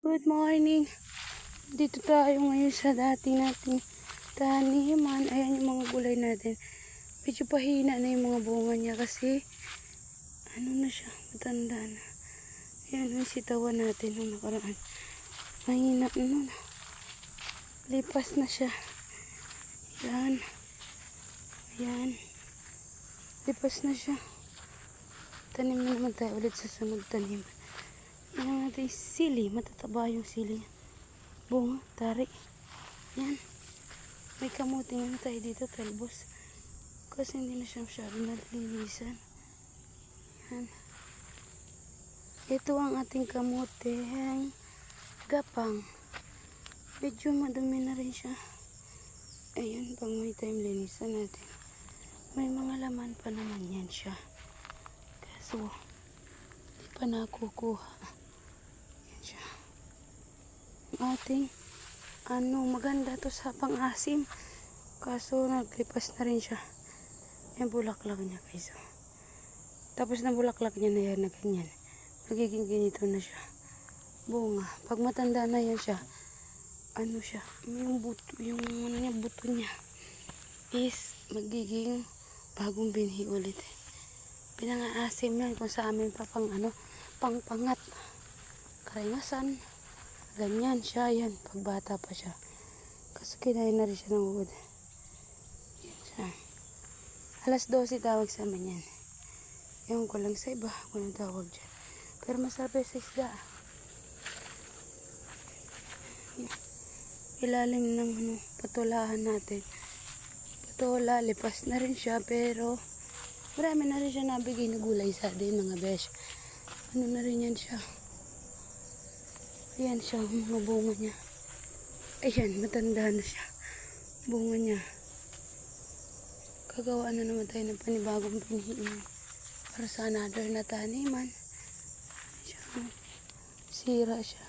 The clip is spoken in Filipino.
Good morning. Dito tayo ngayon sa dati nating taniman. Ayan yung mga gulay natin. Medyo pahina na yung mga bunga niya kasi ano na siya, matanda na. Ayan yung sitawan natin nung nakaraan. Mahina na. Lipas na siya. Ayan. Ayan. Lipas na siya. Tanim na naman tayo ulit sa sunod tanim. Ayan natin sili. Matataba yung sili. Bunga, tari. Yan. May kamuting ano tayo dito, talbos. Kasi hindi na siya masyadong nalilisan. Yan. Ito ang ating kamote. Ang gapang. Medyo madumi na rin siya. Ayun, pang may time linisan natin. May mga laman pa naman yan siya. Kaso, hindi pa nakukuha. Yan siya. Ating maganda to sa pang-asim, kaso naglipas na rin siya yung bulaklak niya guys. Tapos na bulaklak niya na yan na ganyan, magiging ganito na siya bunga. Pag matanda na yan siya, ano siya, yung buto, yung ano niya, buto niya is magiging bagong binhi ulit. Pinang-aasim yan kung sa amin pa pang pangat, karengasan. Ganyan siya, yan. Pagbata pa siya. Kasi kinain na rin siya ng wood. Yan siya. Alas 12 tawag sa amin yan. Ewan ko lang sa iba kung anong tawag dyan. Pero masarap sa isda. Yan. Ilalim ng patulahan natin. Patula, lipas na rin siya. Pero marami na rin siya nabigay na gulay sa atin mga besh. Ano na rin yan siya. Ayan siya, mga bunga niya. Ayan, matanda na siya. Bunga niya. Kagawaan na naman tayo ng panibagong pinihiin. Para sa another na taniman. Siya, sira siya.